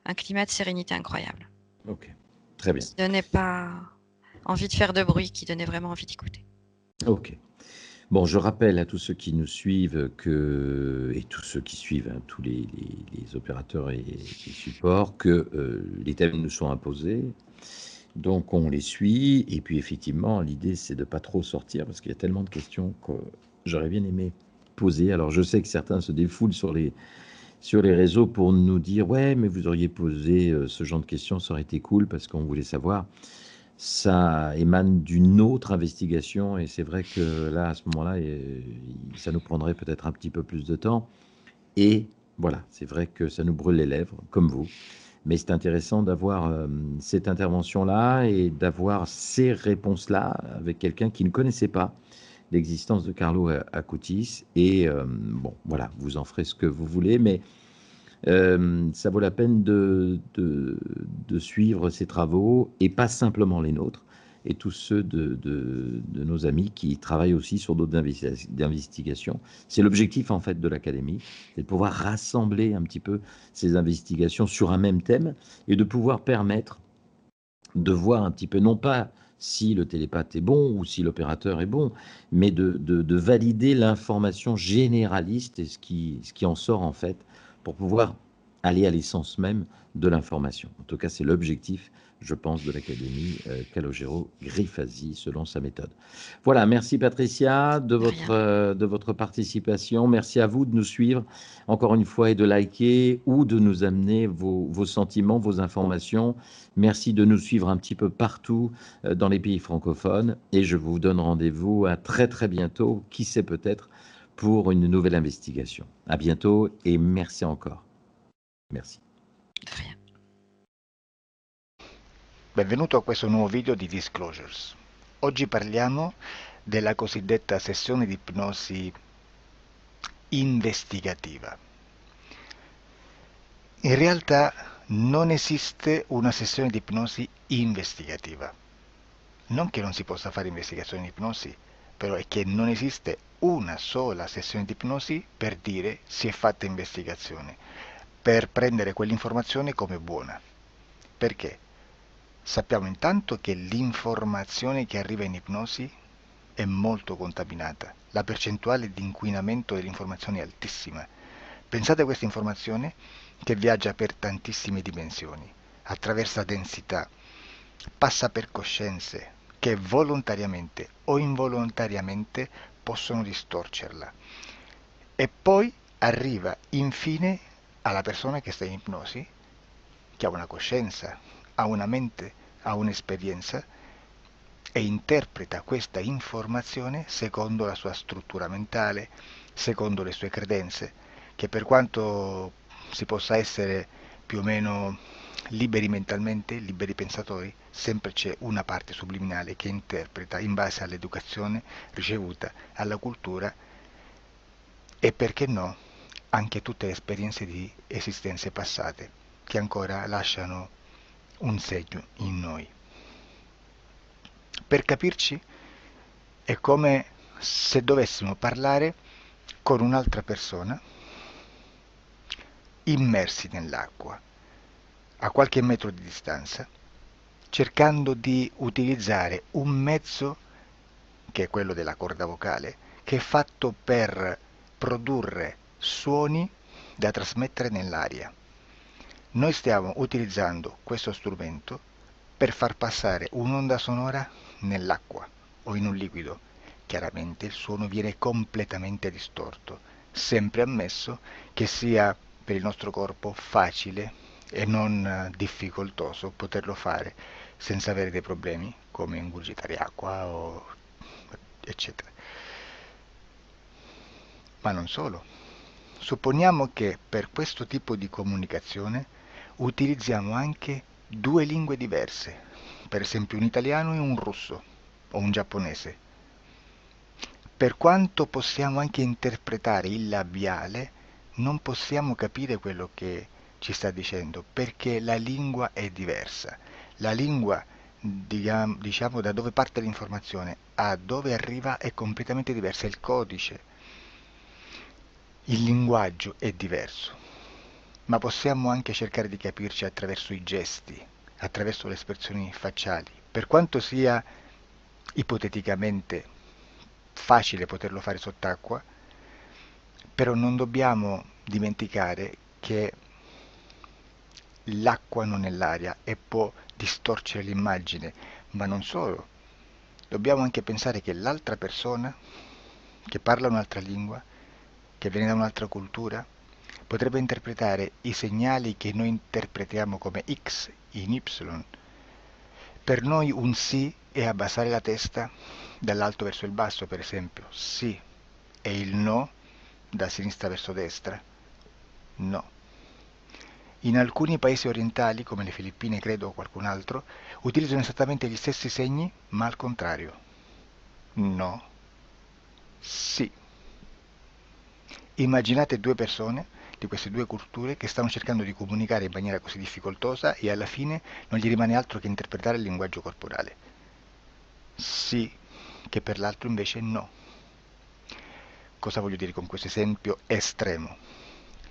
un climat de sérénité incroyable. Ok, très bien. Qui donnait pas envie de faire de bruit, qui donnait vraiment envie d'écouter. Ok. Bon, je rappelle à tous ceux qui nous suivent et tous ceux qui suivent, tous les opérateurs et les supports, que les thèmes nous sont imposés. Donc on les suit, et puis effectivement, l'idée c'est de ne pas trop sortir, parce qu'il y a tellement de questions que j'aurais bien aimé poser. Alors je sais que certains se défoulent sur les réseaux pour nous dire « Ouais, mais vous auriez posé ce genre de questions, ça aurait été cool, parce qu'on voulait savoir ». Ça émane d'une autre investigation, et c'est vrai que là, à ce moment-là, ça nous prendrait peut-être un petit peu plus de temps. Et voilà, c'est vrai que ça nous brûle les lèvres, comme vous. Mais c'est intéressant d'avoir cette intervention-là et d'avoir ces réponses-là avec quelqu'un qui ne connaissait pas l'existence de Carlo Acutis. Et bon, voilà, vous en ferez ce que vous voulez, mais ça vaut la peine de suivre ces travaux, et pas simplement les nôtres, et tous ceux de nos amis qui travaillent aussi sur d'autres investigations. C'est l'objectif en fait de l'Académie, c'est de pouvoir rassembler un petit peu ces investigations sur un même thème, et de pouvoir permettre de voir un petit peu, non pas si le télépathe est bon ou si l'opérateur est bon, mais de valider l'information généraliste et ce qui en sort en fait, pour pouvoir aller à l'essence même de l'information. En tout cas, c'est l'objectif, je pense, de l'Académie Calogero-Griffasi, selon sa méthode. Voilà, merci Patricia De rien. de votre participation. Merci à vous de nous suivre, encore une fois, et de liker ou de nous amener vos sentiments, vos informations. Merci de nous suivre un petit peu partout dans les pays francophones. Et je vous donne rendez-vous à très très bientôt, qui sait peut-être, pour une nouvelle investigation. À bientôt et merci encore. Merci. De rien. Benvenuto a questo nuovo video di Disclosures. Oggi parliamo della cosiddetta sessione di ipnosi investigativa. In realtà non esiste una sessione di ipnosi investigativa. Non che non si possa fare investigazione di ipnosi, però è che non esiste una sola sessione di ipnosi per dire si è fatta investigazione, per prendere quell'informazione come buona. Perché? Sappiamo intanto che l'informazione che arriva in ipnosi è molto contaminata. La percentuale di inquinamento dell'informazione è altissima. Pensate a questa informazione che viaggia per tantissime dimensioni, attraversa densità, passa per coscienze che volontariamente o involontariamente possono distorcerla. E poi arriva infine alla persona che sta in ipnosi, che ha una coscienza, ha una mente, ha un'esperienza e interpreta questa informazione secondo la sua struttura mentale, secondo le sue credenze, che per quanto si possa essere più o meno liberi mentalmente, liberi pensatori, sempre c'è una parte subliminale che interpreta in base all'educazione ricevuta, alla cultura e perché no, anche tutte le esperienze di esistenze passate che ancora lasciano un segno in noi. Per capirci, è come se dovessimo parlare con un'altra persona immersi nell'acqua, a qualche metro di distanza, cercando di utilizzare un mezzo, che è quello della corda vocale, che è fatto per produrre suoni da trasmettere nell'aria. Noi stiamo utilizzando questo strumento per far passare un'onda sonora nell'acqua o in un liquido. Chiaramente il suono viene completamente distorto, sempre ammesso che sia per il nostro corpo facile e non difficoltoso poterlo fare senza avere dei problemi come ingurgitare acqua o eccetera. Ma non solo. Supponiamo che per questo tipo di comunicazione utilizziamo anche due lingue diverse, per esempio un italiano e un russo o un giapponese. Per quanto possiamo anche interpretare il labiale, non possiamo capire quello che ci sta dicendo, perché la lingua è diversa. La lingua, diciamo, da dove parte l'informazione a dove arriva è completamente diversa, il codice, il linguaggio è diverso. Ma possiamo anche cercare di capirci attraverso i gesti, attraverso le espressioni facciali. Per quanto sia ipoteticamente facile poterlo fare sott'acqua, però non dobbiamo dimenticare che l'acqua non è l'aria e può distorcere l'immagine, ma non solo. Dobbiamo anche pensare che l'altra persona, che parla un'altra lingua, che viene da un'altra cultura, potrebbe interpretare i segnali che noi interpretiamo come X in Y. Per noi un sì è abbassare la testa dall'alto verso il basso, per esempio, sì, e il no da sinistra verso destra, no. In alcuni paesi orientali, come le Filippine credo o qualcun altro, utilizzano esattamente gli stessi segni, ma al contrario. No, sì. Immaginate due persone di queste due culture che stanno cercando di comunicare in maniera così difficoltosa e alla fine non gli rimane altro che interpretare il linguaggio corporale. Sì, che per l'altro invece no. Cosa voglio dire con questo esempio estremo?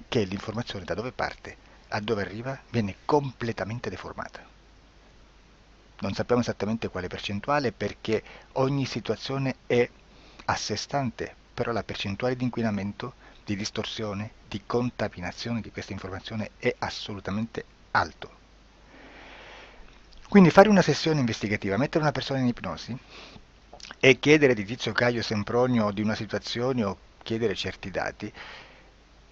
Che l'informazione da dove parte a dove arriva viene completamente deformata. Non sappiamo esattamente quale percentuale perché ogni situazione è a sé stante, però la percentuale di inquinamento di distorsione, di contaminazione di questa informazione è assolutamente alto. Quindi fare una sessione investigativa, mettere una persona in ipnosi e chiedere di Tizio Caio Sempronio di una situazione o chiedere certi dati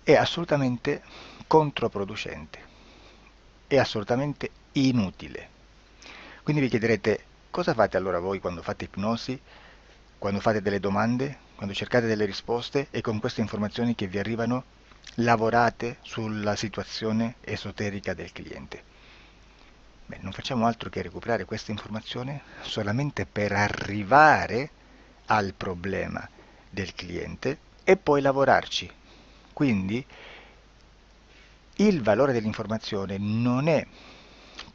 è assolutamente controproducente, è assolutamente inutile. Quindi vi chiederete cosa fate allora voi quando fate ipnosi, quando fate delle domande, quando cercate delle risposte e con queste informazioni che vi arrivano lavorate sulla situazione esoterica del cliente. Beh, non facciamo altro che recuperare questa informazione solamente per arrivare al problema del cliente e poi lavorarci. Quindi il valore dell'informazione non è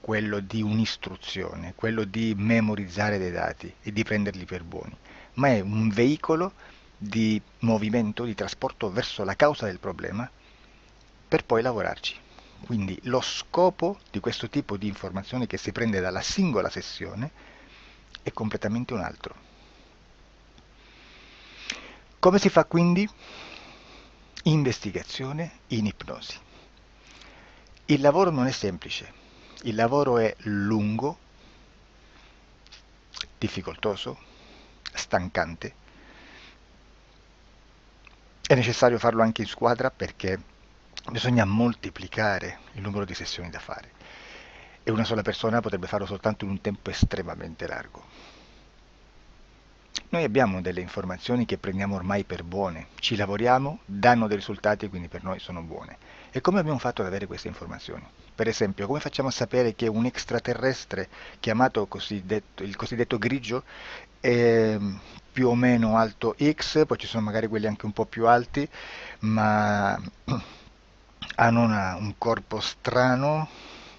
quello di un'istruzione, quello di memorizzare dei dati e di prenderli per buoni, ma è un veicolo di movimento, di trasporto verso la causa del problema per poi lavorarci. Quindi lo scopo di questo tipo di informazione che si prende dalla singola sessione è completamente un altro. Come si fa quindi? Investigazione in ipnosi. Il lavoro non è semplice, il lavoro è lungo, difficoltoso, stancante. È necessario farlo anche in squadra perché bisogna moltiplicare il numero di sessioni da fare e una sola persona potrebbe farlo soltanto in un tempo estremamente largo. Noi abbiamo delle informazioni che prendiamo ormai per buone, ci lavoriamo, danno dei risultati e quindi per noi sono buone. E come abbiamo fatto ad avere queste informazioni? Per esempio, come facciamo a sapere che un extraterrestre chiamato il cosiddetto grigio è più o meno alto X, poi ci sono magari quelli anche un po' più alti, ma hanno un corpo strano,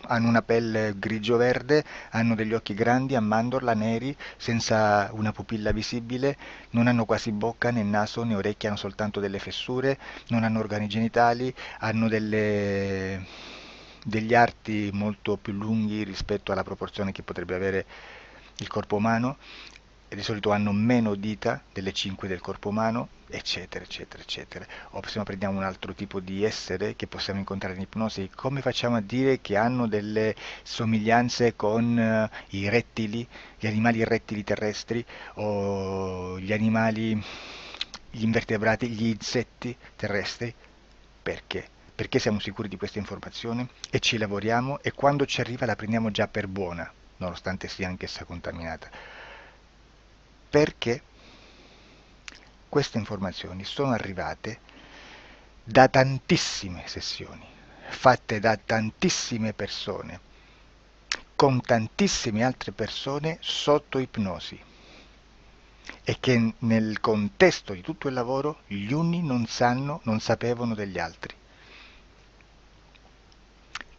hanno una pelle grigio-verde, hanno degli occhi grandi a mandorla, neri, senza una pupilla visibile, non hanno quasi bocca né naso né orecchie, hanno soltanto delle fessure, non hanno organi genitali, hanno degli arti molto più lunghi rispetto alla proporzione che potrebbe avere il corpo umano e di solito hanno meno dita delle 5 del corpo umano, eccetera, eccetera, eccetera. O se no prendiamo un altro tipo di essere che possiamo incontrare in ipnosi, come facciamo a dire che hanno delle somiglianze con i rettili, gli animali rettili terrestri o gli invertebrati, gli insetti terrestri? Perché? Perché siamo sicuri di questa informazione e ci lavoriamo e quando ci arriva la prendiamo già per buona, nonostante sia anch'essa contaminata. Perché queste informazioni sono arrivate da tantissime sessioni, fatte da tantissime persone, con tantissime altre persone sotto ipnosi e che nel contesto di tutto il lavoro gli uni non sapevano degli altri.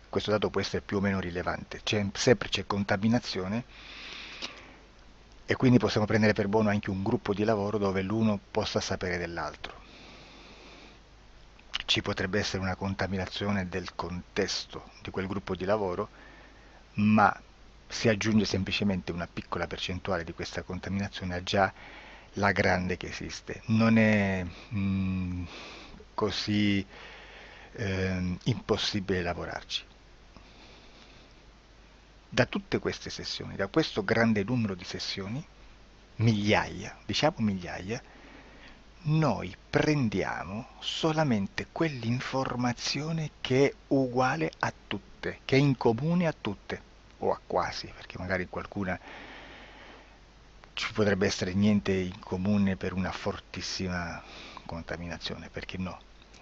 Questo dato può essere più o meno rilevante, sempre c'è contaminazione e quindi possiamo prendere per buono anche un gruppo di lavoro dove l'uno possa sapere dell'altro. Ci potrebbe essere una contaminazione del contesto di quel gruppo di lavoro, ma si aggiunge semplicemente una piccola percentuale di questa contaminazione a già la grande che esiste. Non è così impossibile lavorarci. Da tutte queste sessioni, da questo grande numero di sessioni, migliaia, diciamo migliaia, noi prendiamo solamente quell'informazione che è uguale a tutte, che è in comune a tutte, o a quasi, perché magari qualcuna ci potrebbe essere niente in comune per una fortissima contaminazione, perché no?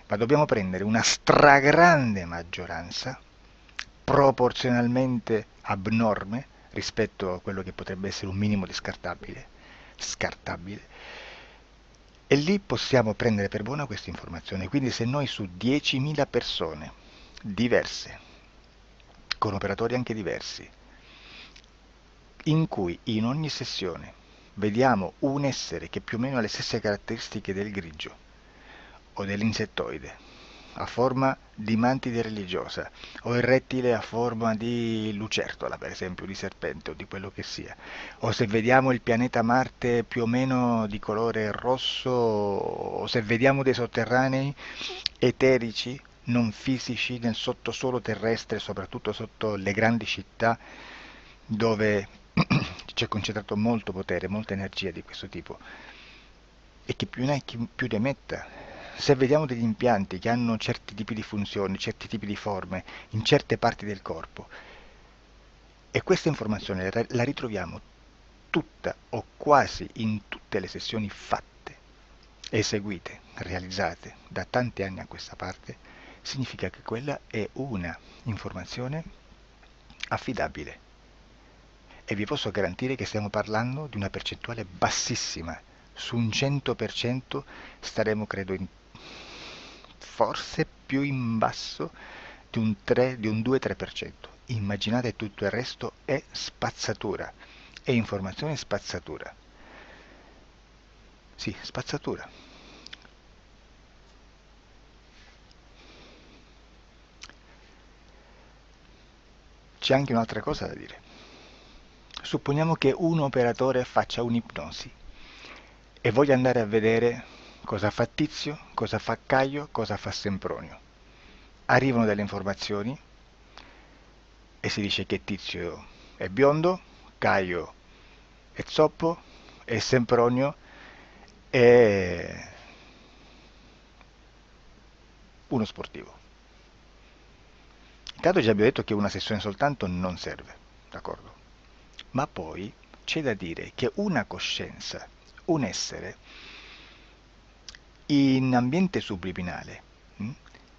Ma dobbiamo prendere una stragrande maggioranza, proporzionalmente abnorme rispetto a quello che potrebbe essere un minimo di scartabile, e lì possiamo prendere per buona questa informazione. Quindi se noi su 10.000 persone diverse, con operatori anche diversi, in cui in ogni sessione vediamo un essere che più o meno ha le stesse caratteristiche del grigio o dell'insettoide a forma di mantide religiosa, o il rettile a forma di lucertola, per esempio, di serpente o di quello che sia, o se vediamo il pianeta Marte più o meno di colore rosso, o se vediamo dei sotterranei eterici, non fisici, nel sottosuolo terrestre, soprattutto sotto le grandi città, dove c'è concentrato molto potere, molta energia di questo tipo, e chi più ne ha chi più ne metta. Se vediamo degli impianti che hanno certi tipi di funzioni, certi tipi di forme in certe parti del corpo, e questa informazione la ritroviamo tutta o quasi in tutte le sessioni fatte, eseguite, realizzate da tanti anni a questa parte, significa che quella è una informazione affidabile. E vi posso garantire che stiamo parlando di una percentuale bassissima. Su un 100% staremo, credo, forse più in basso di un 3, di un 2-3%. Immaginate, tutto il resto è spazzatura, è informazione spazzatura. Sì, spazzatura. C'è anche un'altra cosa da dire. Supponiamo che un operatore faccia un'ipnosi e voglia andare a vedere cosa fa Tizio, cosa fa Caio, cosa fa Sempronio. Arrivano delle informazioni e si dice che Tizio è biondo, Caio è zoppo e Sempronio è uno sportivo. Intanto già abbiamo detto che una sessione soltanto non serve, d'accordo? Ma poi c'è da dire che una coscienza, un essere, in ambiente subliminale,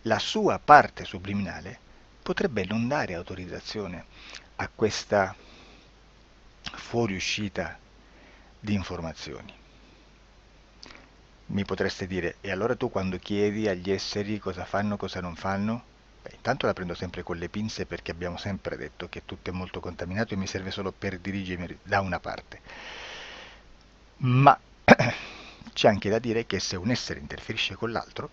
la sua parte subliminale potrebbe non dare autorizzazione a questa fuoriuscita di informazioni. Mi potreste dire, e allora tu quando chiedi agli esseri cosa fanno, cosa non fanno? Beh, intanto la prendo sempre con le pinze perché abbiamo sempre detto che tutto è molto contaminato e mi serve solo per dirigermi da una parte. Ma c'è anche da dire che se un essere interferisce con l'altro,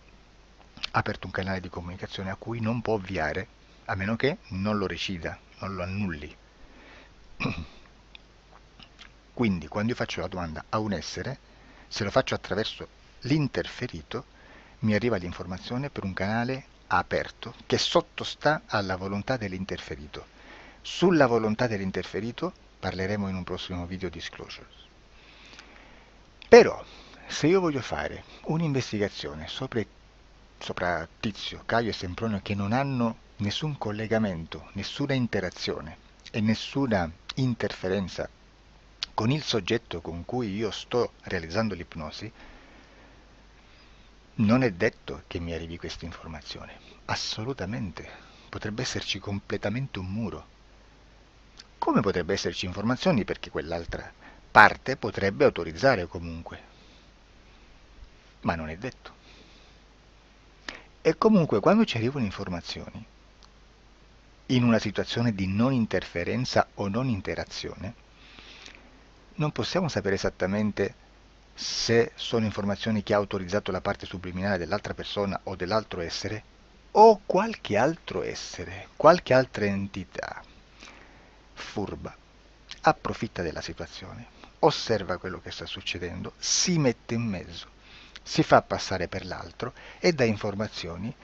ha aperto un canale di comunicazione a cui non può ovviare, a meno che non lo recida, non lo annulli. Quindi quando io faccio la domanda a un essere, se lo faccio attraverso l'interferito, mi arriva l'informazione per un canale aperto che sottostà alla volontà dell'interferito. Sulla volontà dell'interferito parleremo in un prossimo video disclosures. Però, se io voglio fare un'investigazione sopra Tizio, Caio e Sempronio che non hanno nessun collegamento, nessuna interazione e nessuna interferenza con il soggetto con cui io sto realizzando l'ipnosi, non è detto che mi arrivi questa informazione. Assolutamente. Potrebbe esserci completamente un muro. Come potrebbe esserci informazioni perché quell'altra parte potrebbe autorizzare comunque. Ma non è detto. E comunque quando ci arrivano informazioni, in una situazione di non interferenza o non interazione, non possiamo sapere esattamente se sono informazioni che ha autorizzato la parte subliminale dell'altra persona o dell'altro essere, o qualche altro essere, qualche altra entità furba, approfitta della situazione, osserva quello che sta succedendo, si mette in mezzo, si fa passare per l'altro e dà informazioni,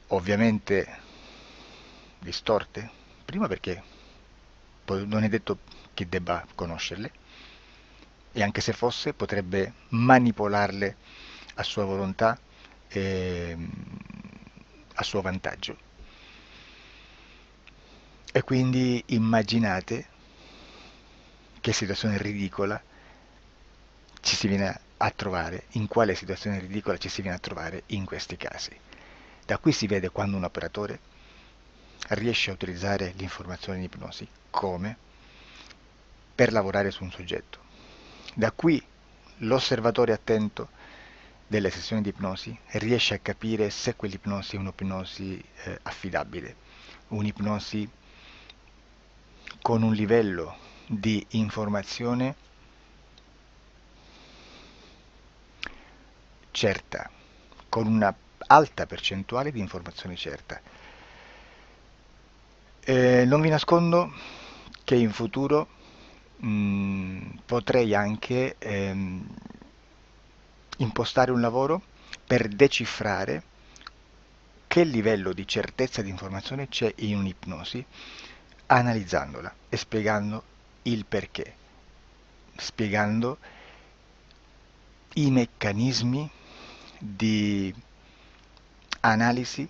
ovviamente distorte, prima perché non è detto che debba conoscerle, e anche se fosse potrebbe manipolarle a sua volontà e a suo vantaggio. E quindi immaginate che situazione ridicola ci si viene a trovare, in quale situazione ridicola ci si viene a trovare in questi casi. Da qui si vede quando un operatore riesce a utilizzare l'informazione in ipnosi come per lavorare su un soggetto. Da qui l'osservatore attento delle sessioni di ipnosi riesce a capire se quell'ipnosi è un'ipnosi affidabile, un'ipnosi con un livello di informazione certa, con una alta percentuale di informazione certa. Non vi nascondo che in futuro potrei anche impostare un lavoro per decifrare che livello di certezza di informazione c'è in un'ipnosi, analizzandola e spiegando il perché, spiegando i meccanismi di analisi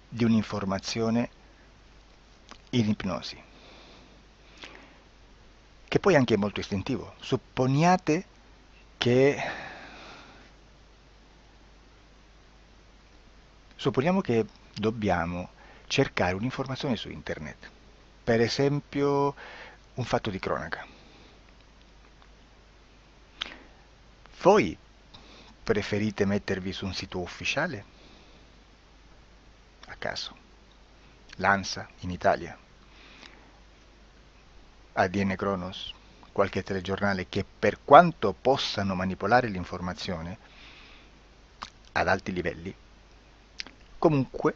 di un'informazione in ipnosi, che poi anche è molto istintivo. Supponiamo che dobbiamo cercare un'informazione su internet, per esempio un fatto di cronaca. Voi preferite mettervi su un sito ufficiale? A caso. L'ANSA in Italia, ADN Kronos, qualche telegiornale che per quanto possano manipolare l'informazione ad alti livelli, comunque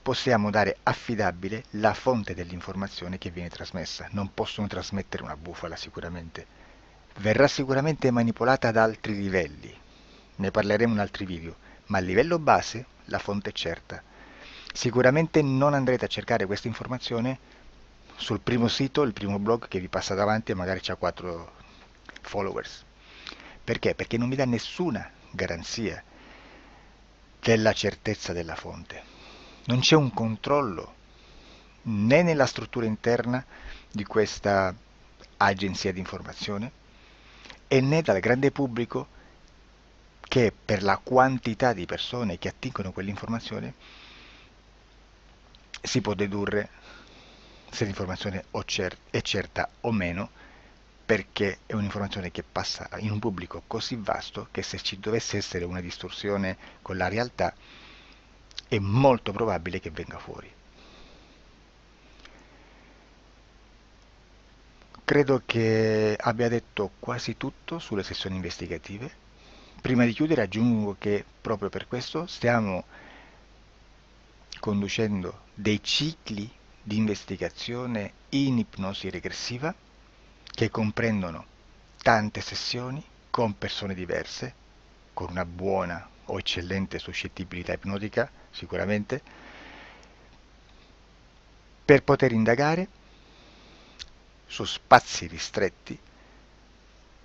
possiamo dare affidabile la fonte dell'informazione che viene trasmessa. Non possono trasmettere una bufala sicuramente. Verrà sicuramente manipolata ad altri livelli. Ne parleremo in altri video, ma a livello base la fonte è certa. Sicuramente non andrete a cercare questa informazione sul primo sito, il primo blog che vi passa davanti e magari c'ha 4 followers. Perché? Perché non vi dà nessuna garanzia della certezza della fonte. Non c'è un controllo né nella struttura interna di questa agenzia di informazione e né dal grande pubblico, che per la quantità di persone che attingono quell'informazione si può dedurre se l'informazione è certa o meno, perché è un'informazione che passa in un pubblico così vasto che se ci dovesse essere una distorsione con la realtà è molto probabile che venga fuori. Credo che abbia detto quasi tutto sulle sessioni investigative. Prima di chiudere aggiungo che proprio per questo stiamo conducendo dei cicli di investigazione in ipnosi regressiva che comprendono tante sessioni con persone diverse, con una buona o eccellente suscettibilità ipnotica sicuramente, per poter indagare su spazi ristretti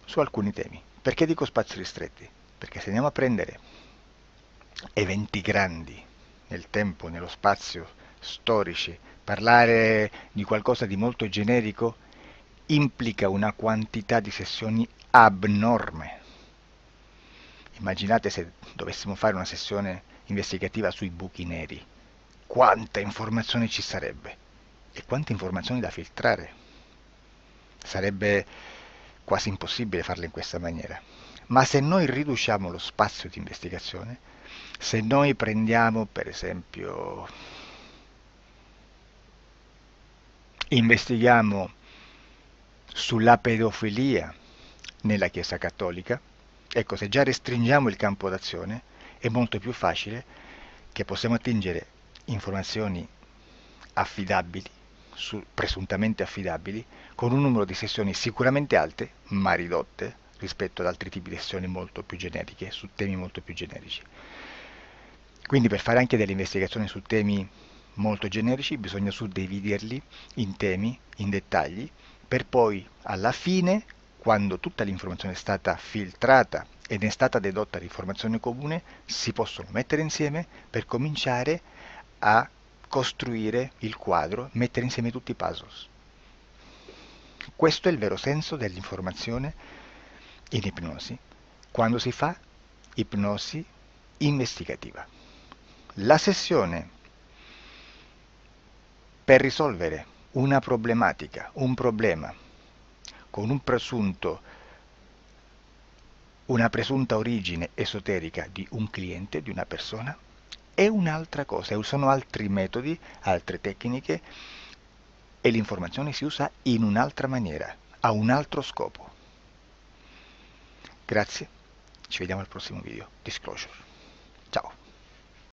su alcuni temi. Perché dico spazi ristretti? Perché se andiamo a prendere eventi grandi nel tempo, nello spazio, storici, parlare di qualcosa di molto generico implica una quantità di sessioni abnorme. Immaginate se dovessimo fare una sessione investigativa sui buchi neri, quanta informazione ci sarebbe e quante informazioni da filtrare. Sarebbe quasi impossibile farla in questa maniera. Ma se noi riduciamo lo spazio di investigazione, se noi prendiamo per esempio, investighiamo sulla pedofilia nella Chiesa Cattolica, ecco, se già restringiamo il campo d'azione è molto più facile che possiamo attingere informazioni affidabili, presuntamente affidabili, con un numero di sessioni sicuramente alte, ma ridotte rispetto ad altri tipi di sessioni molto più generiche, su temi molto più generici. Quindi per fare anche delle investigazioni su temi molto generici bisogna suddividerli in temi, in dettagli, per poi alla fine, quando tutta l'informazione è stata filtrata ed è stata dedotta l'informazione comune, si possono mettere insieme per cominciare a costruire il quadro, mettere insieme tutti i puzzle. Questo è il vero senso dell'informazione in ipnosi, quando si fa ipnosi investigativa. La sessione per risolvere una problematica, un problema, con una presunta origine esoterica di un cliente, di una persona, è un'altra cosa, sono altri metodi, altre tecniche e l'informazione si usa in un'altra maniera, ha un altro scopo. Grazie, ci vediamo al prossimo video. Disclosure.